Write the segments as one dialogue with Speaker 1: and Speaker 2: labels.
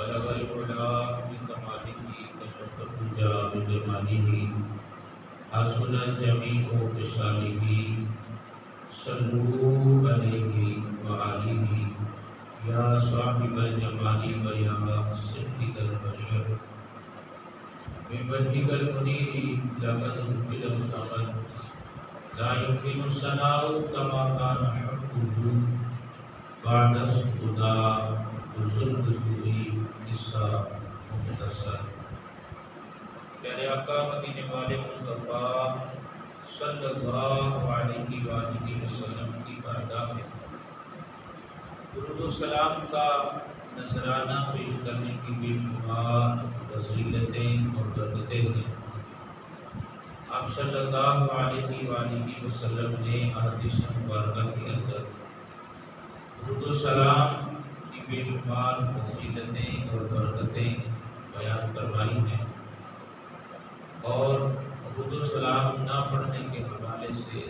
Speaker 1: بلغ العلا بکمالہ کشف الدجى بجمالہ حسن جمیع خصالہ صلوا علیہ وآلہ یا صاحب الجمال و یا سید البشر بوجهك المنیر لقد حمد متقن لا يمكن الثناء كما كان حقه بعد الخدا بزرگ ہوئی قصہ مختصر۔ پیارے آقا مدینے والے مصطفیٰ صلی اللہ علیہ وآلہ وسلم کی بارگاہ میں درود و سلام کا نذرانہ پیش کرنے کی بے شمار فضیلتیں اور برکتیں ہیں۔ آپ صلی اللہ علیہ وآلہ وسلم نے احادیث مبارکہ کے اندر درود و سلام کی بے شمار فضیلتیں اور برکتیں بیان کروائی ہیں، اور درود و سلام نہ پڑھنے کے حوالے سے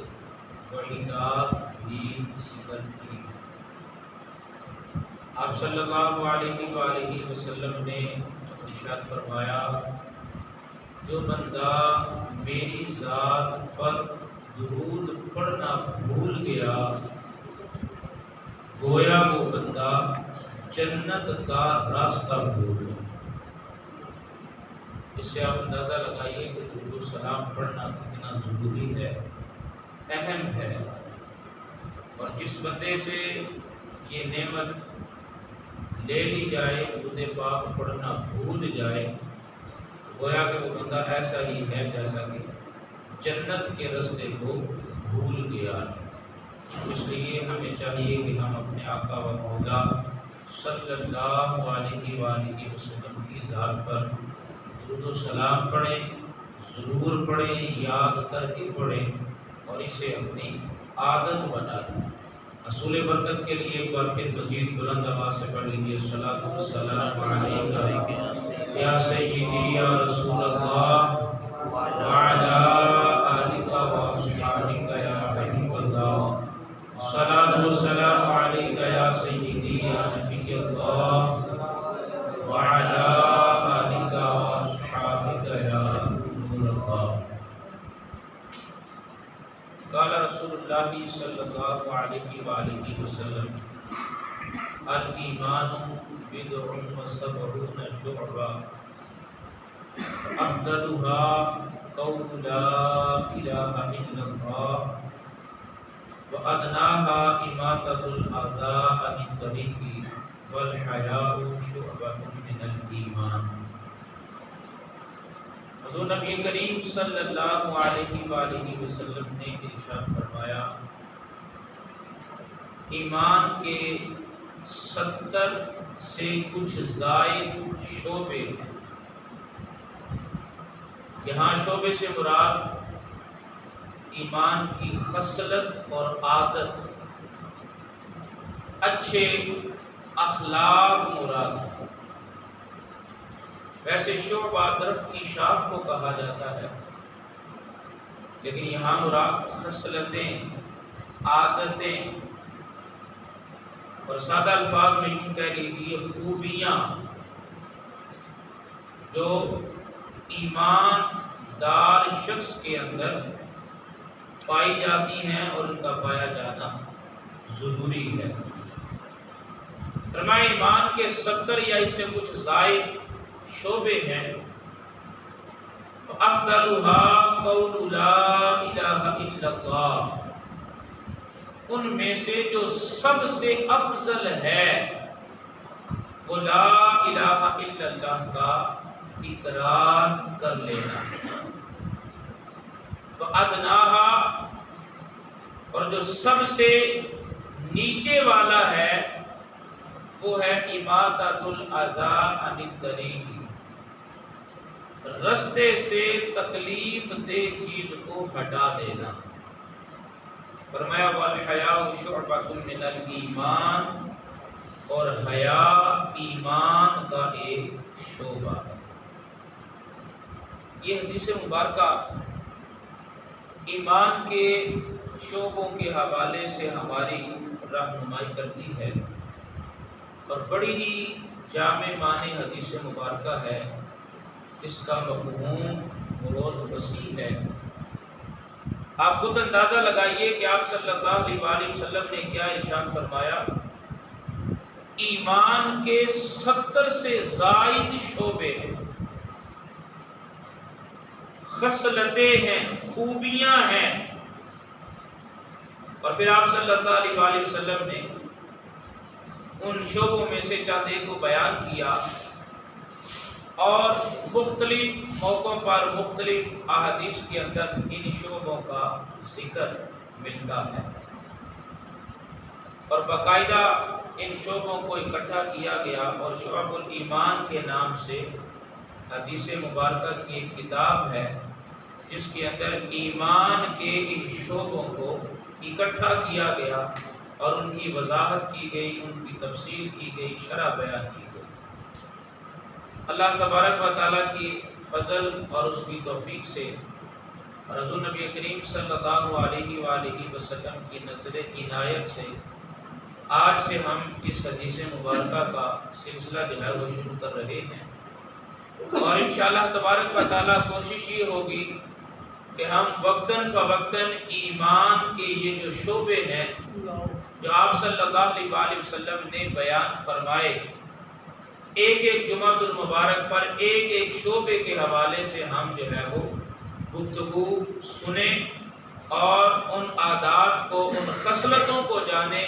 Speaker 1: وعیدات بھی ذکر کی۔ آپ صلی اللہ علیہ وآلہ وسلم نے ارشاد فرمایا، جو بندہ میری ذات پر درود پڑھنا بھول گیا گویا وہ بندہ جنت کا راستہ بھول گیا۔ اس سے آپ اندازہ لگائیے کہ درود و سلام پڑھنا کتنا ضروری ہے، اہم ہے، اور جس بندے سے یہ نعمت لے لی جائے، درود پاک پڑھنا بھول جائے، گویا کہ وہ بندہ ایسا ہی ہے جیسا کہ جنت کے راستے کو بھول گیا۔ اس لیے ہمیں چاہیے کہ ہم اپنے آقا و مولا صلی اللہ علیہ وآلہ وسلم کی ذات پر درود و سلام پڑھیں، ضرور پڑھیں، یاد کر کے پڑھیں، اور اسے اپنی عادت بنا لیں۔ حصول برکت کے لیے ایک بار پھر مزید بلند آواز سے پڑھ لیجیے، صلاۃ والسلام علیک یا سیدی یا رسول اللہ وعلی آلک واصحابک یا حبیب اللہ، صلاۃ والسلام علیک یا سیدی یا نبی اللہ وعلی آلک واصحابک یا نور اللہ۔ قال رسول اللہ صلی اللہ علیہ وآلہ وسلم، الایمان بضع و سبعون شعبہ افضلها قول لا الہ الا اللہ وادناها اماطۃ الاذى عن الطریق والحیاء شعبۃ من الایمان۔ حضور نبی کریم صلی اللہ علیہ وآلہ وسلم نے ارشاد فرمایا، ایمان کے 70 سے کچھ زائد شعبے ہیں۔ یہاں شعبے سے مراد ایمان کی خصلت اور عادت، اچھے اخلاق مراد ہے۔ ویسے شعبہ درخت کی شاخ کو کہا جاتا ہے، لیکن یہاں مراد خصلتیں، عادتیں، اور سادہ الفاظ میں یوں کہہ لیجیے خوبیاں جو ایمان دار شخص کے اندر پائی جاتی ہیں اور ان کا پایا جانا ضروری ہے۔ فرمایا ایمان کے 70 یا اس سے کچھ زائد شعبے ہیں، تو افضلها قول لا الہ الا اللہ، ان میں سے جو سب سے افضل ہے وہ لا الہ الا اللہ کا اقرار کر لینا، تو ادناہا، اور جو سب سے نیچے والا ہے وہ ہے اماطۃ الاذی عن الطریق، رستے سے تکلیف دہ چیز کو ہٹا دینا۔ فرمایا والحیاء شعبۃ من الایمان، اور حیا ایمان کا ایک شعبہ ہے۔ یہ حدیث مبارکہ ایمان کے شعبوں کے حوالے سے ہماری رہنمائی کرتی ہے، اور بڑی ہی جامع معنی حدیث مبارکہ ہے، اس کا مفہوم بہت وسیع ہے۔ آپ خود اندازہ لگائیے کہ آپ صلی اللہ علیہ وآلہ وسلم نے کیا ارشاد فرمایا، ایمان کے 70 سے زائد شعبے ہیں، خصلتیں ہیں، خوبیاں ہیں، اور پھر آپ صلی اللہ علیہ وآلہ وسلم نے ان شعبوں میں سے چند ایک کو بیان کیا، اور مختلف موقعوں پر مختلف احادیث کے اندر ان شعبوں کا ذکر ملتا ہے، اور باقاعدہ ان شعبوں کو اکٹھا کیا گیا، اور شعب الایمان کے نام سے حدیث مبارکہ کی ایک کتاب ہے جس کے اندر ایمان کے ان شعبوں کو اکٹھا کیا گیا اور ان کی وضاحت کی گئی، ان کی تفصیل کی گئی، شرح بیان کی گئی۔ اللہ تبارک و تعالیٰ کی فضل اور اس کی توفیق سے حضور نبی کریم صلی اللہ علیہ وآلہ وسلم کی نظر عنایت سے آج سے ہم اس حدیث مبارکہ کا سلسلہ جو ہے وہ شروع کر رہے ہیں، اور انشاءاللہ تبارک و تعالیٰ کوشش یہ ہوگی کہ ہم وقتاً فوقتاً ایمان کے یہ جو شعبے ہیں جو آپ صلی اللہ علیہ وآلہ وسلم نے بیان فرمائے، ایک ایک جمعۃ المبارک پر ایک ایک شعبے کے حوالے سے ہم جو ہے وہ گفتگو سنیں اور ان عادات کو، ان خصلتوں کو جانیں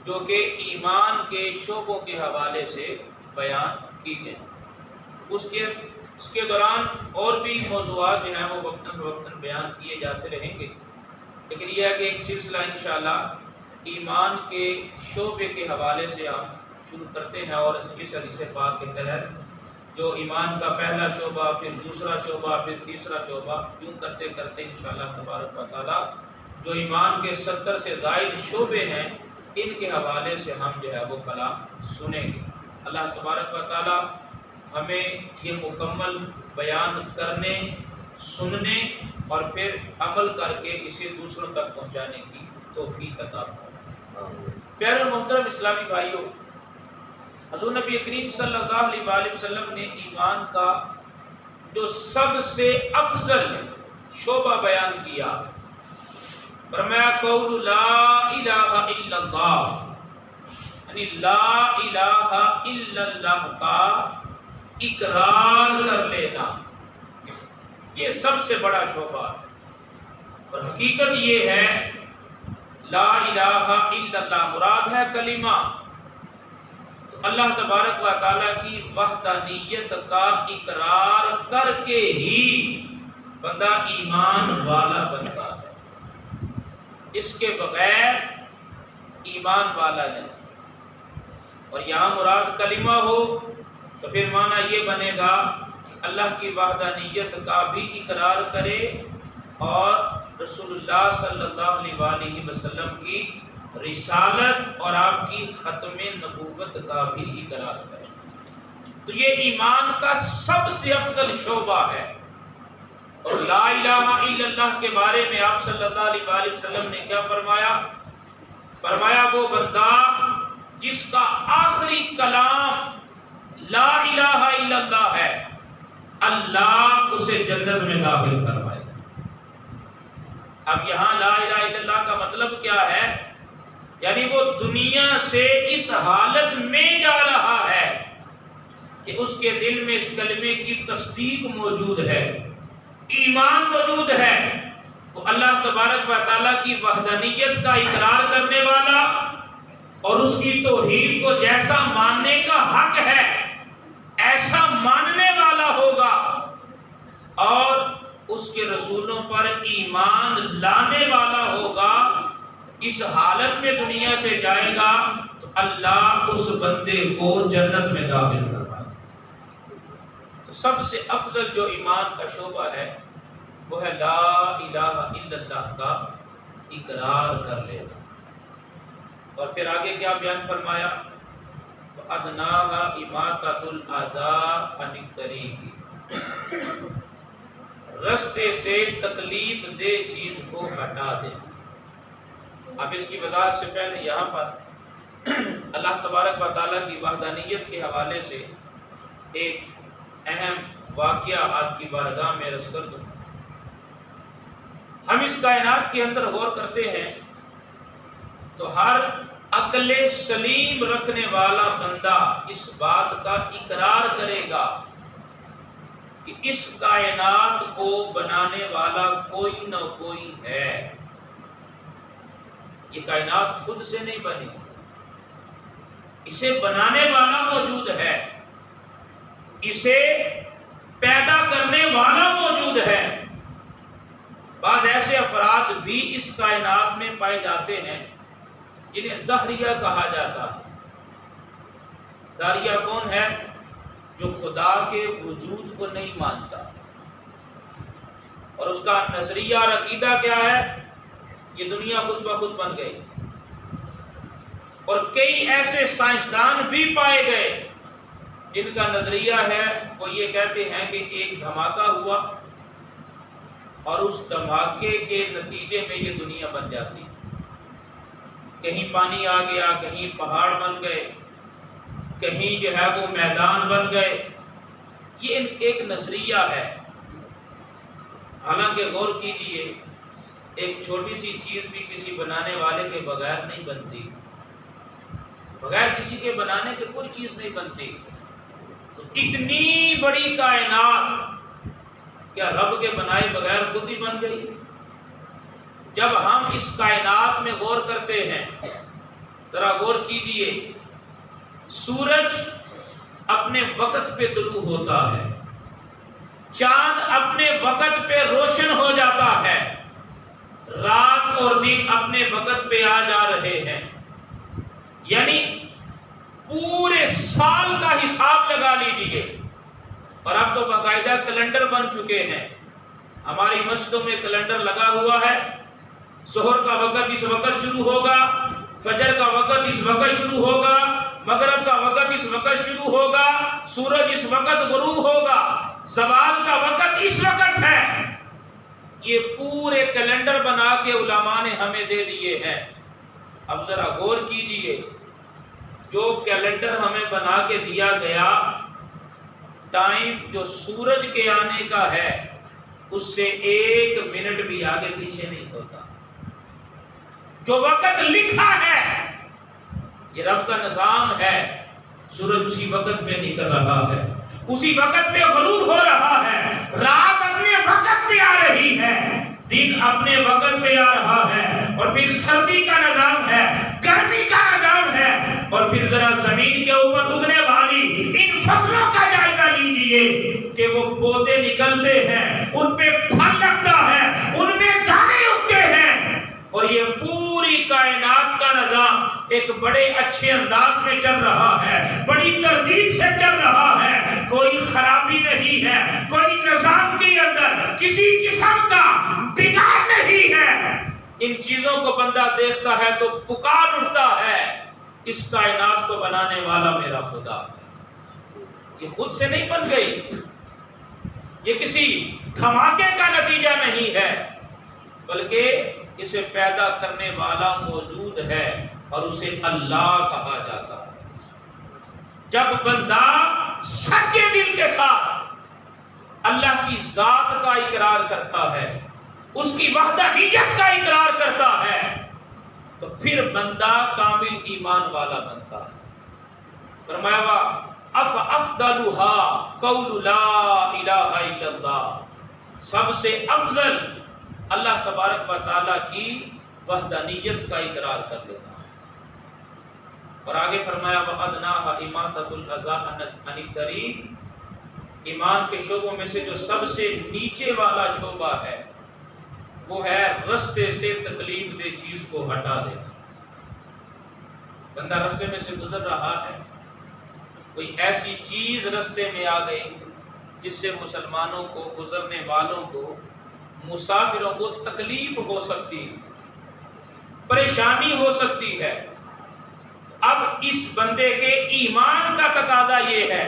Speaker 1: جو کہ ایمان کے شعبوں کے حوالے سے بیان کی گئی۔ اس کے دوران اور بھی موضوعات جو ہیں وہ وقتاً فوقتاً بیان کیے جاتے رہیں گے، لیکن یہ ہے کہ ایک سلسلہ انشاءاللہ ایمان کے شعبے کے حوالے سے ہم شروع کرتے ہیں، اور اس حدیث پاک کے تحت جو ایمان کا پہلا شعبہ، پھر دوسرا شعبہ، پھر تیسرا شعبہ، یوں کرتے کرتے انشاءاللہ تبارک و تعالیٰ جو ایمان کے 70 سے زائد شعبے ہیں ان کے حوالے سے ہم جو ہے وہ کلام سنیں گے۔ اللہ تبارک و تعالیٰ ہمیں یہ مکمل بیان کرنے، سننے اور پھر عمل کر کے اسے دوسروں تک پہنچانے کی توفیق عطا فرمائے۔ پیارے اور محترم اسلامی بھائیوں، حضور نبی کریم صلی اللہ علیہ وآلہ وسلم نے ایمان کا جو سب سے افضل شعبہ بیان کیا، فرمایا قول لا الہ الا اللہ، یعنی لا الہ الا اللہ کا اقرار کر لینا، یہ سب سے بڑا شعبہ ہے۔ اور حقیقت یہ ہے لا الہ الا اللہ مراد ہے کلمہ، تو اللہ تبارک و تعالیٰ کی وحدانیت کا اقرار کر کے ہی بندہ ایمان والا بنتا ہے، اس کے بغیر ایمان والا نہیں۔ اور یہاں مراد کلمہ ہو تو پھر معنی یہ بنے گا کہ اللہ کی وحدانیت کا بھی اقرار کرے اور رسول اللہ صلی اللہ علیہ وآلہ وسلم کی رسالت اور آپ کی ختم نبوت کا بھی اقرار کرے۔ تو یہ ایمان کا سب سے افضل شعبہ ہے۔ اور لا الہ الا اللہ کے بارے میں آپ صلی اللہ علیہ وآلہ وسلم نے کیا فرمایا؟ فرمایا وہ بندہ جس کا آخری کلام لا الہ الا اللہ ہے، اللہ اسے جنت میں داخل فرمائے۔ اب یہاں لا الہ الا اللہ کا مطلب کیا ہے؟ یعنی وہ دنیا سے اس حالت میں جا رہا ہے کہ اس کے دل میں اس کلمے کی تصدیق موجود ہے، ایمان موجود ہے، وہ اللہ تبارک و تعالیٰ کی وحدانیت کا اقرار کرنے والا اور اس کی توحید کو جیسا ماننے کا حق ہے ایسا ماننے والا ہوگا، اور اس کے رسولوں پر ایمان لانے والا ہوگا۔ اس حالت میں دنیا سے جائے گا تو اللہ اس بندے کو جنت میں داخل کرائے۔ تو سب سے افضل جو ایمان کا شعبہ ہے وہ ہے لا الہ الا اللہ کا اقرار کر لینا۔ اور پھر آگے کیا بیان فرمایا؟ وَأَدْنَاهَا إِمَاطَةُ الْأَذَىٰ عَنِ الطَّرِيقِ، رستے سے تکلیف دہ چیز کو ہٹا دے۔ اب اس کی وضاحت سے پہلے یہاں پر اللہ تبارک و تعالیٰ کی وحدانیت کے حوالے سے ایک اہم واقعہ آپ کی بارگاہ میں عرض کر دوں۔ ہم اس کائنات کے اندر غور کرتے ہیں تو ہر عقل سلیم رکھنے والا بندہ اس بات کا اقرار کرے گا کہ اس کائنات کو بنانے والا کوئی نہ کوئی ہے۔ یہ کائنات خود سے نہیں بنی، اسے بنانے والا موجود ہے، اسے پیدا کرنے والا موجود ہے۔ بعض ایسے افراد بھی اس کائنات میں پائے جاتے ہیں جنہیں دہریہ کہا جاتا ہے۔ دہریہ کون ہے؟ جو خدا کے وجود کو نہیں مانتا، اور اس کا نظریہ اور عقیدہ کیا ہے؟ یہ دنیا خود بخود بن گئی۔ اور کئی ایسے سائنسدان بھی پائے گئے جن کا نظریہ ہے، وہ یہ کہتے ہیں کہ ایک دھماکہ ہوا اور اس دھماکے کے نتیجے میں یہ دنیا بن جاتی، کہیں پانی آ گیا، کہیں پہاڑ بن گئے، کہیں جو ہے وہ میدان بن گئے۔ یہ ایک نظریہ ہے۔ حالانکہ غور کیجئے، ایک چھوٹی سی چیز بھی کسی بنانے والے کے بغیر نہیں بنتی، بغیر کسی کے بنانے کے کوئی چیز نہیں بنتی۔ تو اتنی بڑی کائنات کیا رب کے بنائے بغیر خود ہی بن گئی؟ جب ہم اس کائنات میں غور کرتے ہیں، ذرا غور کیجئے، سورج اپنے وقت پہ طلوع ہوتا ہے، چاند اپنے وقت پہ روشن ہو جاتا ہے، رات اور دن اپنے وقت پہ آ جا رہے ہیں، یعنی پورے سال کا حساب لگا لیجئے۔ اور اب تو باقاعدہ کیلنڈر بن چکے ہیں، ہماری مسجدوں میں کیلنڈر لگا ہوا ہے، ظہر کا وقت اس وقت شروع ہوگا، فجر کا وقت اس وقت شروع ہوگا، مغرب کا وقت اس وقت شروع ہوگا، سورج اس وقت غروب ہوگا، زوال کا وقت اس وقت ہے۔ یہ پورے کیلنڈر بنا کے علماء نے ہمیں دے دیے ہیں۔ اب ذرا غور کیجئے، جو کیلنڈر ہمیں بنا کے دیا گیا، ٹائم جو سورج کے آنے کا ہے اس سے 1 منٹ بھی آگے پیچھے نہیں ہوتا۔ جو وقت لکھا ہے یہ رب کا نظام ہے، سورج اسی وقت پہ نکل رہا ہے، اسی وقت پہ غروب ہو رہا ہے، رات اپنے وقت پہ آ رہی ہے، دن اپنے وقت پہ آ رہا ہے، اور پھر سردی کا نظام ہے، گرمی کا نظام ہے، اور پھر ذرا زمین کے اوپر اگنے والی ان فصلوں کا جائزہ لیجئے کہ وہ پودے نکلتے ہیں، ان پہ پھل لگتا ہے، ان میں دانے اگتے ہیں، اور یہ پوری کائنات کا نظام ایک بڑے اچھے انداز میں چل رہا ہے، بڑی ترتیب سے چل رہا ہے، کوئی خرابی نہیں ہے، کوئی نظام کے اندر کسی قسم کا بگاڑ نہیں ہے۔ ان چیزوں کو بندہ دیکھتا ہے تو پکار اٹھتا ہے، اس کائنات کو بنانے والا میرا خدا ہے۔ یہ خود سے نہیں بن گئی، یہ کسی دھماکے کا نتیجہ نہیں ہے، بلکہ اسے پیدا کرنے والا موجود ہے، اور اسے اللہ کہا جاتا ہے۔ جب بندہ سچے دل کے ساتھ اللہ کی ذات کا اقرار کرتا ہے، اس کی وحدانیت کا اقرار کرتا ہے، تو پھر بندہ کامل ایمان والا بنتا ہے۔ فرمایا افضلها قول لا الہ الا اللہ، سب سے افضل اللہ تبارک و تعالیٰ کی وحدانیت کا اقرار کر لینا ہے۔ اور آگے فرمایا وَأَدْنَاهَا إِمَاطَةُ الْأَذَىٰ عَنِ الطَّرِيقِ، ایمان کے شعبوں میں سے جو سب سے نیچے والا شعبہ ہے وہ ہے رستے سے تکلیف دہ چیز کو ہٹا دینا۔ بندہ رستے میں سے گزر رہا ہے، کوئی ایسی چیز رستے میں آ گئی جس سے مسلمانوں کو، گزرنے والوں کو، مسافروں کو تکلیف ہو سکتی، پریشانی ہو سکتی ہے۔ اب اس بندے کے ایمان کا تقاضا یہ ہے،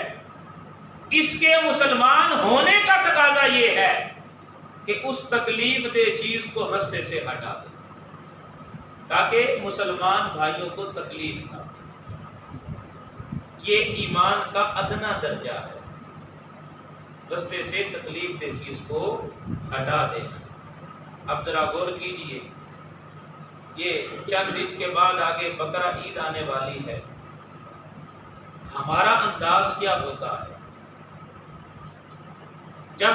Speaker 1: اس کے مسلمان ہونے کا تقاضا یہ ہے کہ اس تکلیف دہ چیز کو رستے سے ہٹا دے، تاکہ مسلمان بھائیوں کو تکلیف نہ ہو۔ یہ ایمان کا ادنا درجہ ہے، رستے سے تکلیف دہ چیز کو ہٹا دینا۔ اب ذرا غور کیجئے، یہ چند دن کے بعد آگے بقرہ عید آنے والی ہے، ہمارا انداز کیا ہوتا ہے؟ جب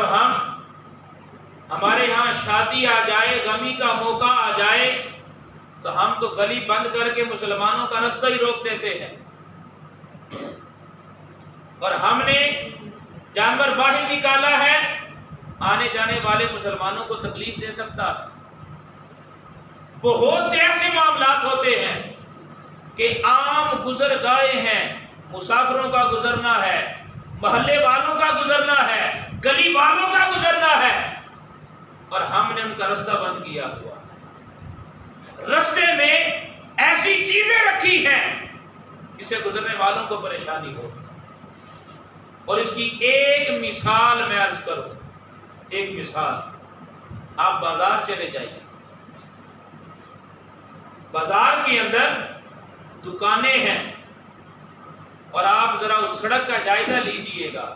Speaker 1: ہمارے ہاں شادی آ جائے، غمی کا موقع آ جائے، تو ہم تو گلی بند کر کے مسلمانوں کا رستہ ہی روک دیتے ہیں، اور ہم نے جانور باہر نکالا ہے، آنے جانے والے مسلمانوں کو تکلیف دے سکتا ہے۔ بہت سے ایسے معاملات ہوتے ہیں کہ عام گزر گئے ہیں، مسافروں کا گزرنا ہے، محلے والوں کا گزرنا ہے، گلی والوں کا گزرنا ہے، اور ہم نے ان کا رستہ بند کیا ہوا۔ رستے میں ایسی چیزیں رکھی ہیں جس سے گزرنے والوں کو پریشانی ہو، اور اس کی ایک مثال میں عرض کروں، ایک مثال، آپ بازار چلے جائیے، بازار کے اندر دکانیں ہیں، اور آپ ذرا اس سڑک کا جائزہ لیجئے گا،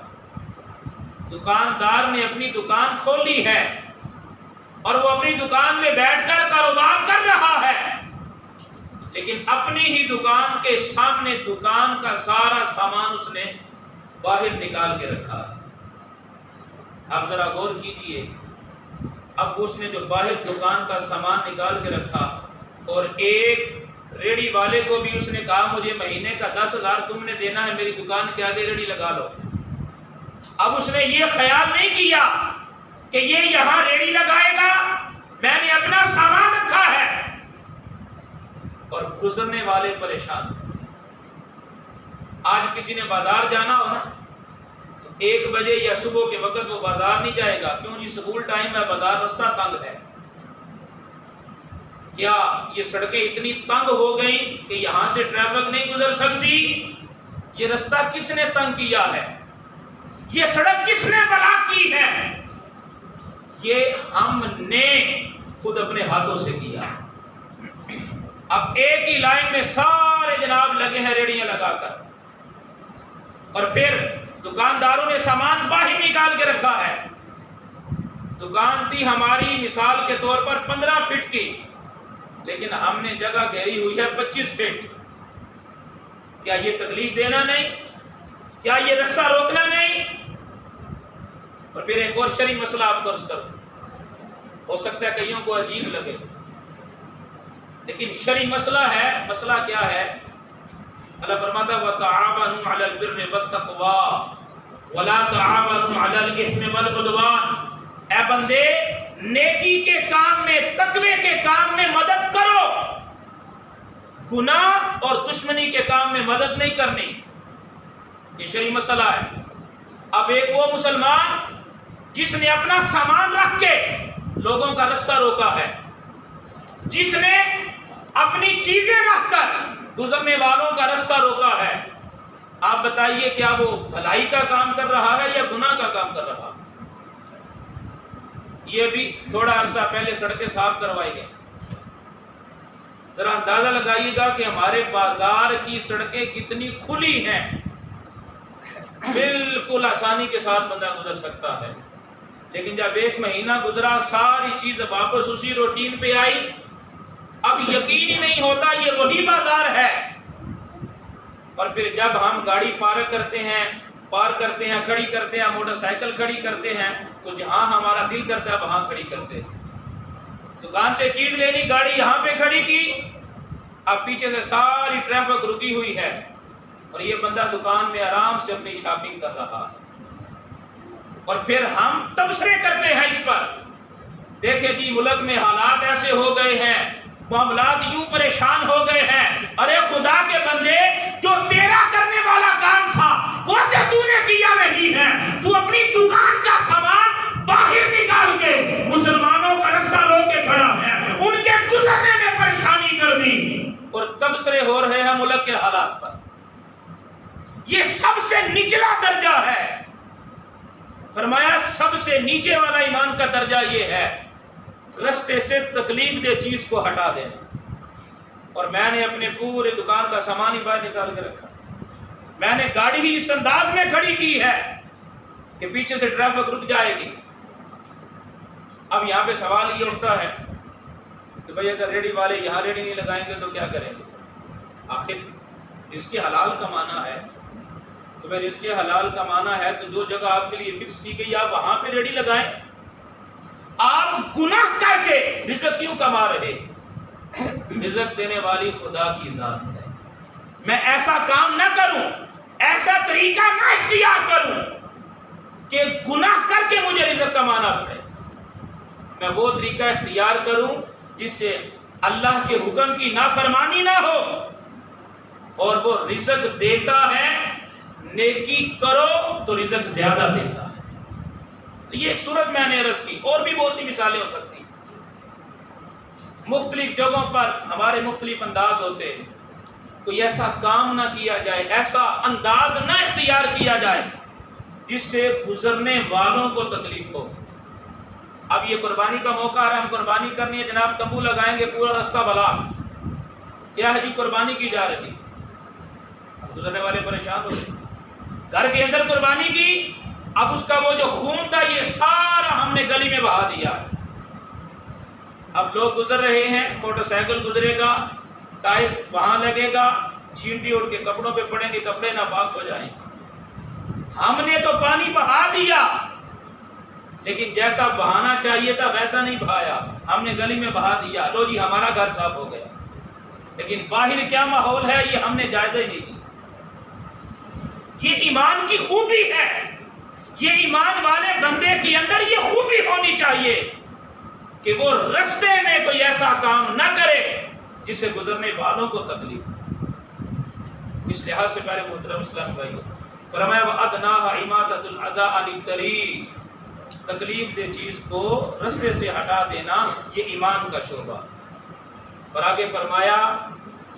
Speaker 1: دکاندار نے اپنی دکان کھولی ہے اور وہ اپنی دکان میں بیٹھ کر کاروبار کر رہا ہے، لیکن اپنی ہی دکان کے سامنے دکان کا سارا سامان اس نے باہر نکال کے رکھا ہے۔ اب ذرا غور کیجئے، اب اس نے جو باہر دکان کا سامان نکال کے رکھا، اور ایک ریڑی والے کو بھی اس نے کہا مجھے مہینے کا 10,000 تم نے دینا ہے، میری دکان کے آگے ریڑی لگا لو۔ اب اس نے یہ خیال نہیں کیا کہ یہ یہاں ریڑی لگائے گا، میں نے اپنا سامان رکھا ہے، اور گزرنے والے پریشان۔ آج کسی نے بازار جانا ہو نا، تو 1 بجے یا صبح کے وقت وہ بازار نہیں جائے گا، کیوں جی سکول ٹائم ہے، بازار رستہ تنگ ہے۔ کیا یہ سڑکیں اتنی تنگ ہو گئیں کہ یہاں سے ٹریفک نہیں گزر سکتی؟ یہ رستہ کس نے تنگ کیا ہے؟ یہ سڑک کس نے بلاک کی ہے؟ یہ ہم نے خود اپنے ہاتھوں سے کیا۔ اب ایک ہی لائن میں سارے جناب لگے ہیں ریڑیاں لگا کر، اور پھر دکانداروں نے سامان باہر نکال کے رکھا ہے۔ دکان تھی ہماری مثال کے طور پر 15 فٹ کی، لیکن ہم نے جگہ گھیری ہوئی ہے 25 فٹ۔ کیا یہ تکلیف دینا نہیں؟ کیا یہ رستہ روکنا نہیں؟ اور پھر ایک اور شرعی مسئلہ آپ کو عرض کروں، ہو سکتا ہے کئیوں کو عجیب لگے، لیکن شرعی مسئلہ ہے۔ مسئلہ کیا ہے؟ اللہ فرماتا ہے وَتَعَاوَنُوا عَلَى الْبِرِّ وَالتَّقْوَىٰ وَلَا تَعَاوَنُوا عَلَى الْإِثْمِ وَالْعُدْوَانِ، اے بندے نیکی کے کام میں، تقوی کے کام میں مدد کرو، گناہ اور دشمنی کے کام میں مدد نہیں کرنی۔ یہ شرعی مسئلہ ہے۔ اب ایک وہ مسلمان جس نے اپنا سامان رکھ کے لوگوں کا رستہ روکا ہے، جس نے اپنی چیزیں رکھ کر گزرنے والوں کا رستہ روکا ہے، آپ بتائیے کیا وہ بھلائی کا کام کر رہا ہے یا گناہ کا کام کر رہا ہے؟ یہ بھی تھوڑا عرصہ پہلے سڑکیں صاف کروائی گئی، ذرا اندازہ لگائیے گا کہ ہمارے بازار کی سڑکیں کتنی کھلی ہیں، بالکل آسانی کے ساتھ بندہ گزر سکتا ہے، لیکن جب 1 مہینہ گزرا، ساری چیز واپس اسی روٹین پہ آئی، اب یقین ہی نہیں ہوتا یہ وہی بازار ہے۔ اور پھر جب ہم گاڑی پارک کرتے ہیں، کھڑی کرتے ہیں، موٹر سائیکل کھڑی کرتے ہیں، تو جہاں ہمارا دل کرتا ہے وہاں کھڑی کرتے ہیں۔ دکان سے چیز لینی، گاڑی یہاں پہ کھڑی کی، اب پیچھے سے ساری ٹریفک رکی ہوئی ہے، اور یہ بندہ دکان میں آرام سے اپنی شاپنگ کر رہا ہے، اور پھر ہم تبصرے کرتے ہیں اس پر، دیکھیں جی ملک میں حالات ایسے ہو گئے ہیں، معاملات یوں پریشان ہو گئے ہیں۔ ارے خدا کے بندے، جو تیرا کرنے والا کام تھا وہ تو نے کیا نہیں ہے، تو اپنی دکان کا سامان باہر نکال کے مسلمانوں کا رستہ روک کے کھڑا ہے، ان کے گزرنے میں پریشانی کر دی، اور تبصرے ہو رہے ہیں ملک کے حالات پر۔ یہ سب سے نچلا درجہ ہے۔ فرمایا سب سے نیچے والا ایمان کا درجہ یہ ہے، رستے سے تکلیف دہ چیز کو ہٹا دینا۔ اور میں نے اپنے پورے دکان کا سامان ہی باہر نکال کے رکھا، میں نے گاڑی ہی اس انداز میں کھڑی کی ہے کہ پیچھے سے ٹریفک رک جائے گی۔ اب یہاں پہ سوال یہ اٹھتا ہے کہ بھئی اگر ریڑھی والے یہاں ریڑھی نہیں لگائیں گے تو کیا کریں گے؟ آخر رزق حلال کمانا ہے تو بھئی رزق حلال کمانا ہے تو جو جگہ آپ کے لیے فکس کی گئی آپ وہاں پہ ریڑھی لگائیں۔ آپ گناہ کر کے رزق کیوں کما رہے؟ رزق دینے والی خدا کی ذات ہے۔ میں ایسا کام نہ کروں، ایسا طریقہ نہ اختیار کروں کہ گناہ کر کے مجھے رزق کمانا پڑے۔ میں وہ طریقہ اختیار کروں جس سے اللہ کے حکم کی نافرمانی نہ ہو، اور وہ رزق دیتا ہے، نیکی کرو تو رزق زیادہ دیتا ہے۔ تو یہ ایک صورت میں نے عرض کی، اور بھی بہت سی مثالیں ہو سکتی ہیں۔ مختلف جگہوں پر ہمارے مختلف انداز ہوتے ہیں، کوئی ایسا کام نہ کیا جائے، ایسا انداز نہ اختیار کیا جائے جس سے گزرنے والوں کو تکلیف ہو۔ اب یہ قربانی کا موقع ہے، ہم قربانی کرنی ہے، جناب تمبو لگائیں گے، پورا راستہ بلاک، کیا ہے جی قربانی کی جا رہی، اب گزرنے والے پریشان ہو گئے۔ گھر کے اندر قربانی کی، اب اس کا وہ جو خون تھا یہ سارا ہم نے گلی میں بہا دیا۔ اب لوگ گزر رہے ہیں، موٹر سائیکل گزرے گا، ٹائر وہاں لگے گا، چینٹی اٹھ کے کپڑوں پہ پڑیں گے، کپڑے ناپاک ہو جائیں گے۔ ہم نے تو پانی بہا دیا، لیکن جیسا بہانا چاہیے تھا ویسا نہیں بہایا، ہم نے گلی میں بہا دیا، لو جی ہمارا گھر صاف ہو گیا، لیکن باہر کیا ماحول ہے یہ ہم نے جائزہ ہی نہیں لیا۔ یہ ایمان کی خوبی ہے، یہ ایمان والے بندے کے اندر یہ خوبی ہونی چاہیے کہ وہ رستے میں کوئی ایسا کام نہ کرے جس سے گزرنے والوں کو تکلیف ہو۔ اس لحاظ سے پیارے محترم اسلام بھائیو، فرمایا وَأَدْنَاهَا إِمَاطَةُ الْأَذَىٰ عَنِ الطَّرِيقِ، تکلیف دہ چیز کو رستے سے ہٹا دینا یہ ایمان کا شعبہ۔ اور آگے فرمایا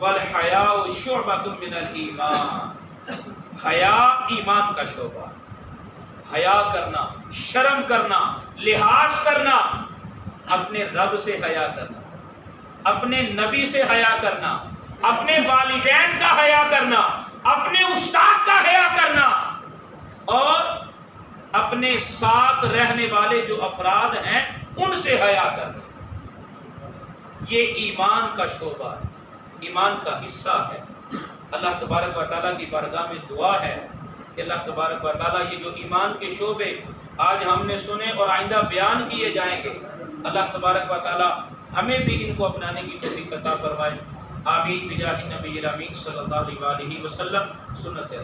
Speaker 1: وَالْحَيَاءُ شُعْبَةٌ مِّنَ الْإِيمَانِ، حیا ایمان کا شعبہ۔ حیا کرنا، شرم کرنا، لحاظ کرنا، اپنے رب سے حیا کرنا، اپنے نبی سے حیا کرنا، اپنے والدین کا حیا کرنا، اپنے استاد کا حیا کرنا، اور اپنے ساتھ رہنے والے جو افراد ہیں ان سے حیا کرنا۔ یہ ایمان کا شعبہ ہے، ایمان کا حصہ ہے۔ اللہ تبارک و تعالیٰ کی بارگاہ میں دعا ہے کہ اللہ تبارک و تعالیٰ یہ جو ایمان کے شعبے آج ہم نے سنے اور آئندہ بیان کیے جائیں گے، اللہ تبارک و تعالیٰ ہمیں بھی ان کو اپنانے کی توفیق عطا فرمائے۔ آمین بجاہ نبی الامین صلی اللہ علیہ وسلم۔ سنت ہے۔